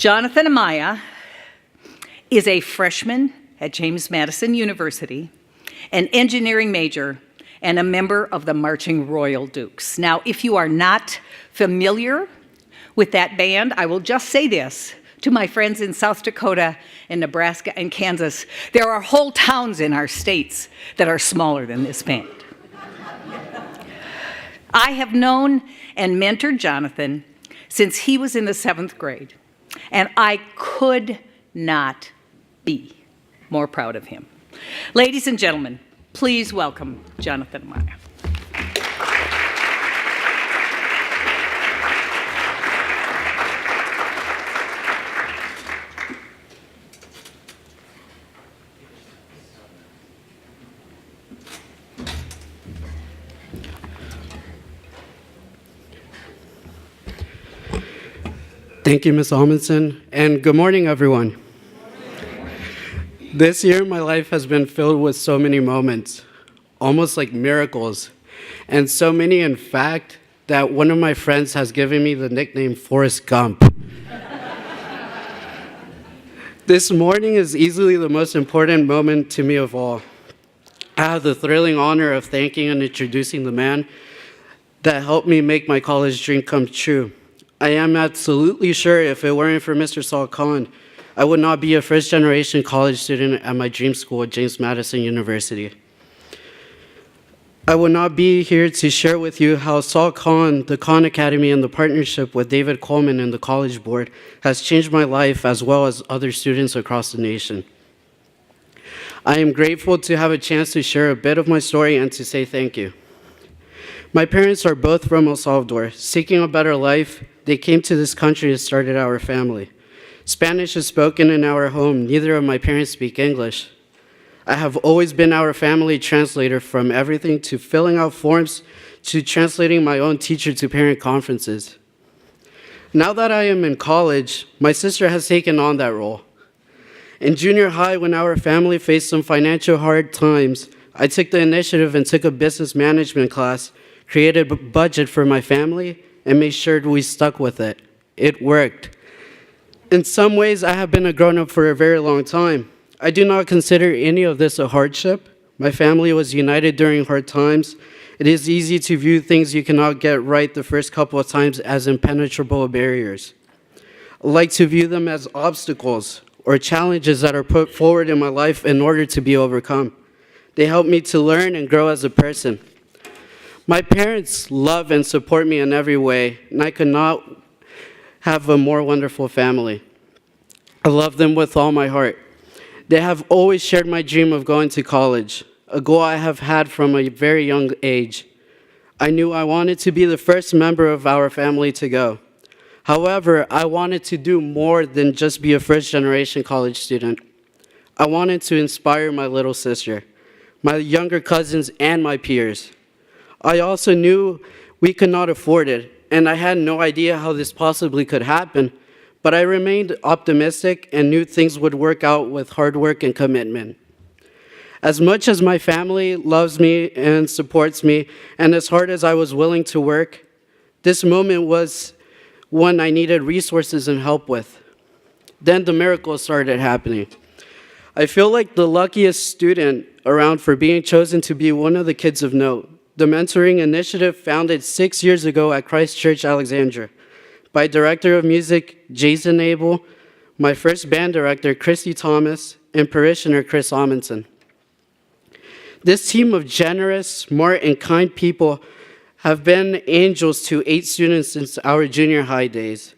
Jonathan Amaya is a freshman at Madison University, an engineering major, and a member of the Marching Royal Dukes. Now, if you are not familiar with that band, I will just say this to my friends in South Dakota and Nebraska and Kansas. There are whole towns in our states that are smaller than this band. I have known and mentored Jonathan since he was in the 7th grade, and I could not be more proud of him. Ladies and gentlemen, please welcome Jonathan Amaya. Thank you, Ms. Amundsen, and good morning, everyone. This year, my life has been filled with so many moments, almost like miracles, and so many, in fact, that one of my friends has given me the nickname Forrest Gump. This morning is easily the most important moment to me of all. I have the thrilling honor of thanking and introducing the man that helped me make my college dream come true. I am absolutely sure if it weren't for Mr. Saul Khan, I would not be a first-generation college student at my dream school at Madison University. I would not be here to share with you how Saul Khan, the Khan Academy, and the partnership with David Coleman and the College Board has changed my life as well as other students across the nation. I am grateful to have a chance to share a bit of my story and to say thank you. My parents are both from El Salvador. Seeking a better life, they came to this country and started our family. Spanish is spoken in our home. Neither of my parents speak English. I have always been our family translator, from everything to filling out forms to translating my own teacher-to-parent conferences. Now that I am in college, my sister has taken on that role. In junior high, when our family faced some financial hard times, I took the initiative and took a business management class, created a budget for my family, and made sure we stuck with it. It worked. In some ways, I have been a grown-up for a very long time. I do not consider any of this a hardship. My family was united during hard times. It is easy to view things you cannot get right the first couple of times as impenetrable barriers. I like to view them as obstacles or challenges that are put forward in my life in order to be overcome. They help me to learn and grow as a person. My parents love and support me in every way, and I could not have a more wonderful family. I love them with all my heart. They have always shared my dream of going to college, a goal I have had from a very young age. I knew I wanted to be the first member of our family to go. However, I wanted to do more than just be a first-generation college student. I wanted to inspire my little sister, my younger cousins, and my peers. I also knew we could not afford it, and I had no idea how this possibly could happen, but I remained optimistic and knew things would work out with hard work and commitment. As much as my family loves me and supports me, and as hard as I was willing to work, this moment was one I needed resources and help with. Then the miracles started happening. I feel like the luckiest student around for being chosen to be one of the kids of note. The mentoring initiative, founded 6 years ago at Christ Church, Alexandria, by Director of Music Jason Abel, my first band director Christy Thomas, and parishioner Chris Amundsen. This team of generous, smart, and kind people have been angels to 8 students since our junior high days.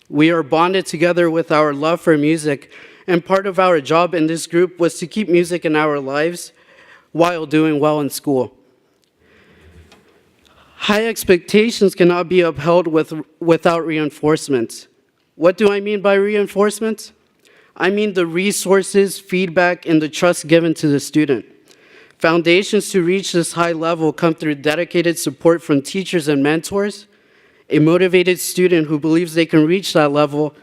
We are bonded together with our love for music, and part of our job in this group was to keep music in our lives while doing well in school. High expectations cannot be upheld without reinforcements. What do I mean by reinforcements? I mean the resources, feedback, and the trust given to the student. Foundations to reach this high level come through dedicated support from teachers and mentors, a motivated student who believes they can reach that level,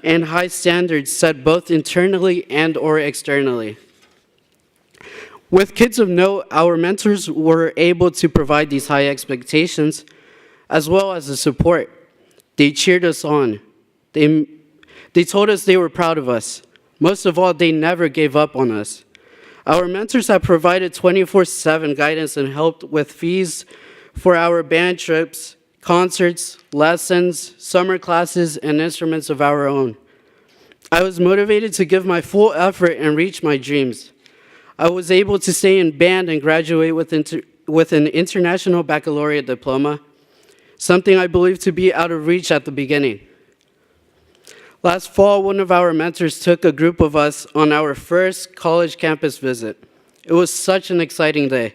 and high standards set both internally and/or externally. With Kids of Note, our mentors were able to provide these high expectations as well as the support. They cheered us on. They They told us they were proud of us. Most of all, they never gave up on us. Our mentors have provided 24/7 guidance and helped with fees for our band trips, concerts, lessons, summer classes, and instruments of our own. I was motivated to give my full effort and reach my dreams. I was able to stay in band and graduate with an international baccalaureate diploma, something I believed to be out of reach at the beginning. Last fall, one of our mentors took a group of us on our first college campus visit. It was such an exciting day.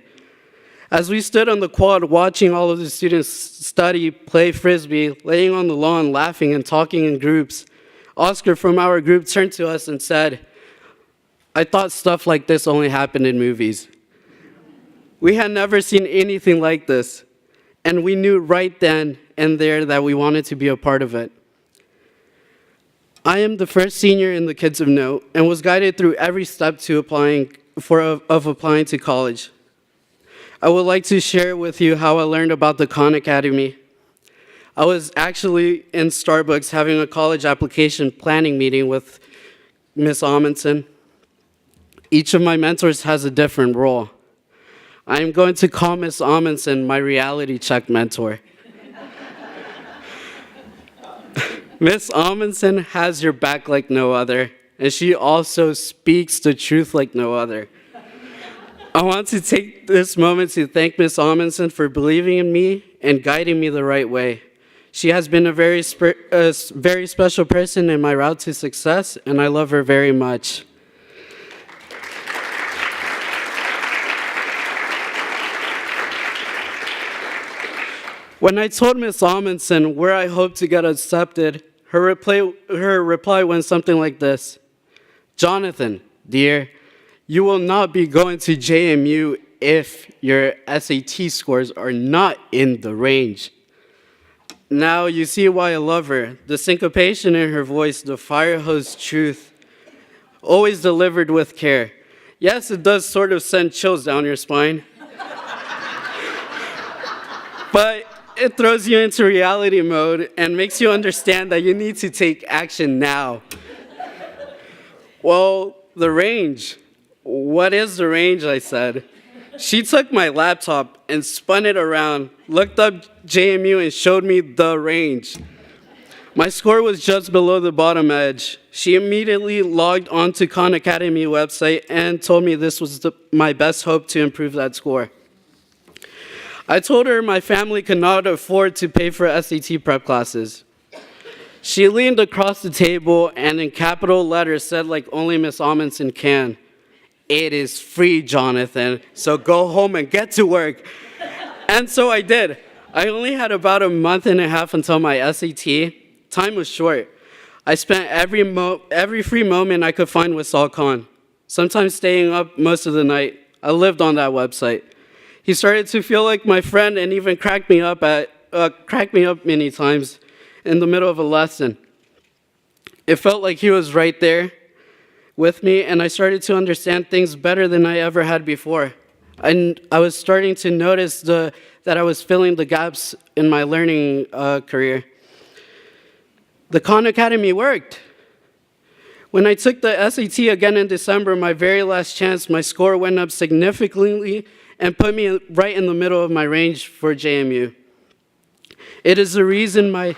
As we stood on the quad watching all of the students study, play frisbee, laying on the lawn, laughing and talking in groups, Oscar from our group turned to us and said, "I thought stuff like this only happened in movies." We had never seen anything like this, and we knew right then and there that we wanted to be a part of it. I am the first senior in the Kids of Note and was guided through every step to applying to college. I would like to share with you how I learned about the Khan Academy. I was actually in Starbucks having a college application planning meeting with Miss Amundsen. Each of my mentors has a different role. I am going to call Miss Amundsen my reality check mentor. Miss Amundsen has your back like no other, and she also speaks the truth like no other. I want to take this moment to thank Miss Amundsen for believing in me and guiding me the right way. She has been a very special person in my route to success, and I love her very much. When I told Miss Amundsen where I hoped to get accepted, her reply went something like this: "Jonathan, dear, you will not be going to JMU if your SAT scores are not in the range." Now you see why I love her. The syncopation in her voice, the fire hose truth, always delivered with care. Yes, it does sort of send chills down your spine. But it throws you into reality mode and makes you understand that you need to take action now. Well, the range. What is the range, I said. She took my laptop and spun it around, looked up JMU and showed me the range. My score was just below the bottom edge. She immediately logged onto Khan Academy website and told me this was my best hope to improve that score. I told her my family could not afford to pay for SAT prep classes. She leaned across the table and in capital letters said like only Miss Amundsen can, "It is free, Jonathan, so go home and get to work." And so I did. I only had about a month and a half until my SAT. Time was short. I spent every free moment I could find with Saul Khan, sometimes staying up most of the night. I lived on that website. He started to feel like my friend and even cracked me up many times in the middle of a lesson. It felt like he was right there with me, and I started to understand things better than I ever had before. And I was starting to notice that I was filling the gaps in my learning career. The Khan Academy worked. When I took the SAT again in December, my very last chance, my score went up significantly and put me right in the middle of my range for JMU. It is the reason my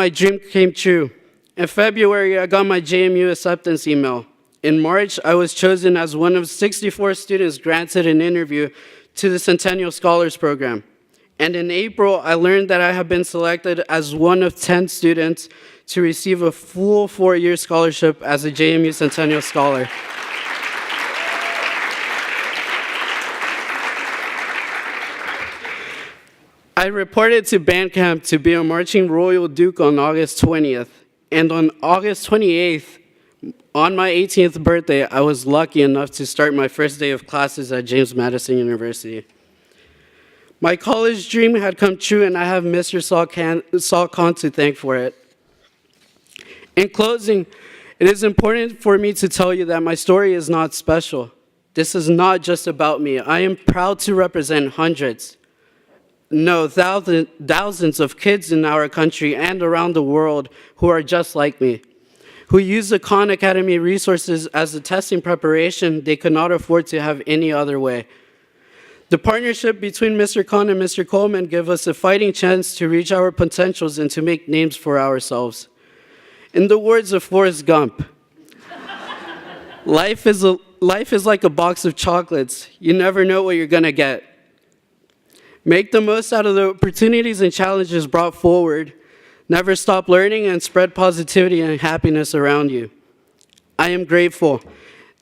dream came true. In February, I got my JMU acceptance email. In March, I was chosen as one of 64 students granted an interview to the Centennial Scholars Program. And in April, I learned that I have been selected as one of 10 students to receive a full 4-year scholarship as a JMU Centennial Scholar. I reported to band camp to be a marching Royal Duke on August 20th. And on August 28th, on my 18th birthday, I was lucky enough to start my first day of classes at Madison University. My college dream had come true, and I have Mr. Saul Khan to thank for it. In closing, it is important for me to tell you that my story is not special. This is not just about me. I am proud to represent hundreds know thousands of kids in our country and around the world who are just like me, who use the Khan Academy resources as a testing preparation they could not afford to have any other way. The partnership between Mr. Khan and Mr. Coleman give us a fighting chance to reach our potentials and to make names for ourselves. In the words of Forrest Gump, life is like a box of chocolates. You never know what you're gonna get. Make the most out of the opportunities and challenges brought forward. Never stop learning and spread positivity and happiness around you. I am grateful.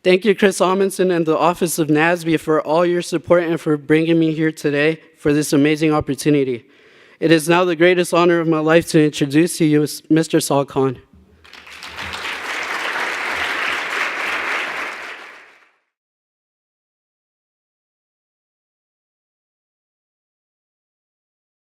Thank you, Chris Amundsen and the Office of NASBE for all your support and for bringing me here today for this amazing opportunity. It is now the greatest honor of my life to introduce to you Mr. Saul Khan.